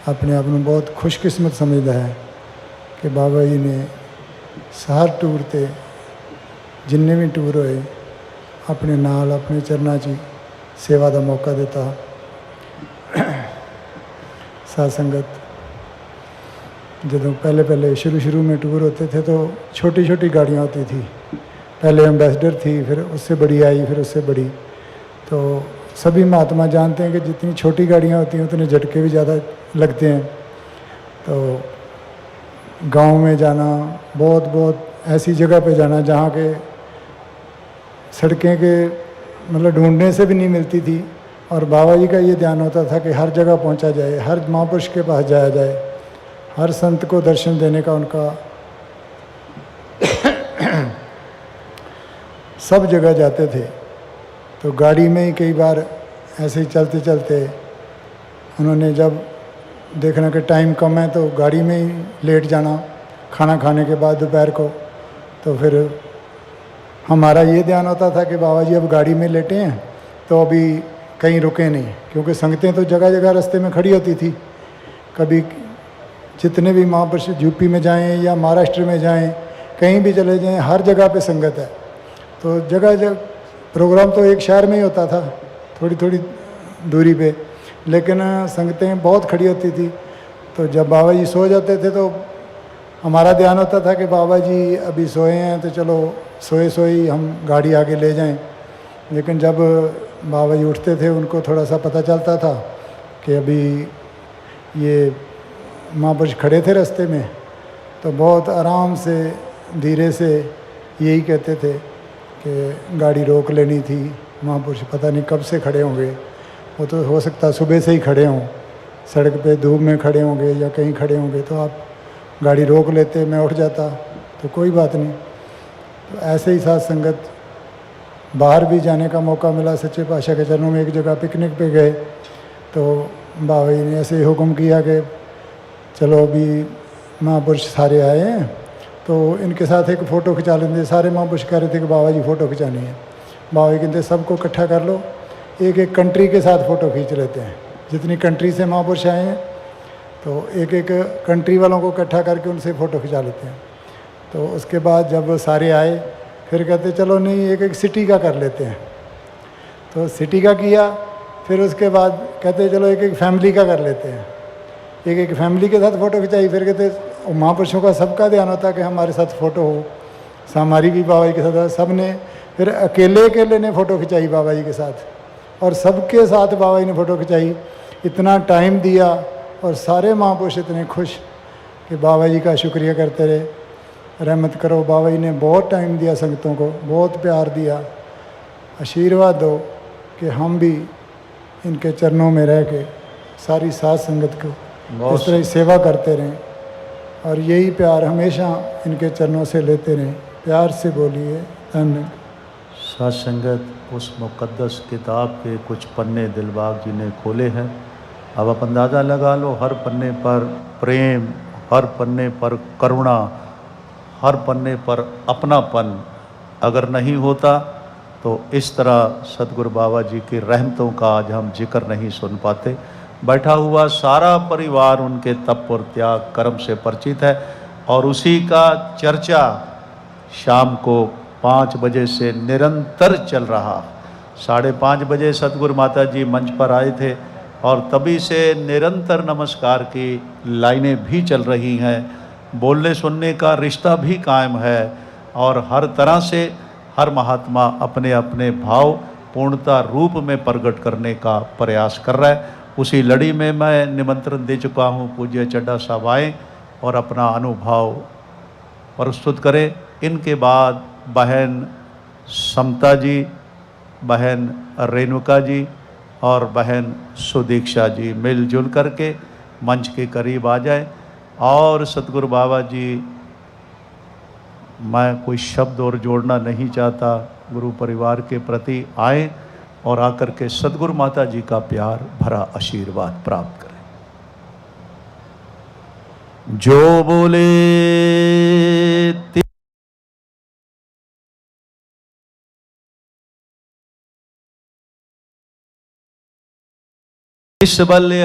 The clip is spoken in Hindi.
अपने आप में बहुत खुशकिस्मत समझता है कि बाबा जी ने हर टूर ते जिन्ने भी टूर होए अपने नाल अपने चरना च सेवा का मौका देता। साध संगत जब पहले शुरू में टूर होते थे तो छोटी छोटी गाड़ियाँ होती थी। पहले एम्बेसडर थी, फिर उससे बड़ी आई, फिर उससे बड़ी। तो सभी महात्मा जानते हैं कि जितनी छोटी गाड़ियाँ होती हैं उतने झटके भी ज़्यादा लगते हैं। तो गांव में जाना, बहुत ऐसी जगह पे जाना जहाँ के सड़कें के मतलब ढूंढने से भी नहीं मिलती थी, और बाबा जी का ये ध्यान होता था कि हर जगह पहुंचा जाए, हर महापुरुष के पास जाया जाए, हर संत को दर्शन देने का उनका सब जगह जाते थे। तो गाड़ी में ही कई बार ऐसे ही चलते चलते उन्होंने जब देखना कि टाइम कम है तो गाड़ी में ही लेट जाना खाना खाने के बाद दोपहर को। तो फिर हमारा ये ध्यान होता था कि बाबा जी अब गाड़ी में लेटे हैं तो अभी कहीं रुके नहीं, क्योंकि संगतें तो जगह जगह रास्ते में खड़ी होती थी। कभी जितने भी महापुरुष यूपी में जाएं या महाराष्ट्र में जाएं, कहीं भी चले जाएं, हर जगह पे संगत है। तो जगह प्रोग्राम तो एक शहर में ही होता था, थोड़ी थोड़ी दूरी पे, लेकिन संगतें बहुत खड़ी होती थी। तो जब बाबा जी सो जाते थे तो हमारा ध्यान होता था कि बाबा जी अभी सोए हैं तो चलो सोए ही हम गाड़ी आगे ले जाएं। लेकिन जब बाबा जी उठते थे उनको थोड़ा सा पता चलता था कि अभी ये महापुरुष खड़े थे रास्ते में, तो बहुत आराम से धीरे से यही कहते थे कि गाड़ी रोक लेनी थी, महापुरुष पता नहीं कब से खड़े होंगे, वो तो हो सकता सुबह से ही खड़े हों, सड़क पे धूप में खड़े होंगे या कहीं खड़े होंगे, तो आप गाड़ी रोक लेते, मैं उठ जाता तो कोई बात नहीं। तो ऐसे ही साथ संगत बाहर भी जाने का मौका मिला, सच्चे पातशाह के चरणों में एक जगह पिकनिक पे गए तो बाबा जी ने ऐसे ही हुक्म किया कि चलो अभी महापुरुष सारे आए हैं तो इनके साथ एक फ़ोटो खिंचा लेंगे। सारे महापुरुष कह रहे थे कि बाबा जी फ़ोटो खिंचानी है। बाबा जी कहते सबको इकट्ठा कर लो, एक एक कंट्री के साथ फ़ोटो खींच लेते हैं, जितनी कंट्री से महापुरुष आए हैं तो एक एक कंट्री वालों को इकट्ठा करके उनसे फ़ोटो खिंचा लेते हैं। तो उसके बाद जब सारे आए फिर कहते चलो नहीं एक एक सिटी का कर लेते हैं, तो सिटी का किया। फिर उसके बाद कहते चलो एक एक फैमिली का कर लेते हैं, एक एक फैमिली के साथ फ़ोटो खिंचाई। फिर कहते महापुरुषों का सबका ध्यान होता कि हमारे साथ फ़ोटो हो, हमारी भी बाबा जी के साथ। सब ने फिर अकेले ने फ़ोटो खिंचाई बाबा जी के साथ, और सबके साथ बाबा जी ने फ़ोटो खिंचाई। इतना टाइम दिया और सारे महापुरुष इतने खुश कि बाबा जी का शुक्रिया करते रहे, रहमत करो। बाबा जी ने बहुत टाइम दिया संगतों को, बहुत प्यार दिया। आशीर्वाद दो कि हम भी इनके चरणों में रह के सारी साथ संगत को इस तरह सेवा करते रहें, और यही प्यार हमेशा इनके चरणों से लेते रहें। प्यार से बोलिए धन्य। साथ संगत उस मुक़द्दस किताब के कुछ पन्ने दिलबाग जी ने खोले हैं। अब आप अंदाज़ा लगा लो, हर पन्ने पर प्रेम, हर पन्ने पर करुणा, हर पन्ने पर अपनापन अगर नहीं होता तो इस तरह सतगुरु बाबा जी की रहमतों का आज हम जिक्र नहीं सुन पाते। बैठा हुआ सारा परिवार उनके तप और त्याग कर्म से परिचित है, और उसी का चर्चा शाम को 5 बजे से निरंतर चल रहा। 5:30 बजे सतगुरु माता जी मंच पर आए थे और तभी से निरंतर नमस्कार की लाइनें भी चल रही हैं। बोलने सुनने का रिश्ता भी कायम है, और हर तरह से हर महात्मा अपने अपने भाव पूर्णता रूप में प्रकट करने का प्रयास कर रहा है। उसी लड़ी में मैं निमंत्रण दे चुका हूँ, पूज्य चड्ढा साहब आएँ और अपना अनुभव प्रस्तुत करें। इनके बाद बहन समता जी, बहन रेणुका जी और बहन सुदीक्षा जी मिलजुल करके मंच के करीब आ जाए। और सतगुरु बाबा जी, मैं कोई शब्द और जोड़ना नहीं चाहता, गुरु परिवार के प्रति आए और आकर के सतगुरु माता जी का प्यार भरा आशीर्वाद प्राप्त करें। जो बोले इस बल्ले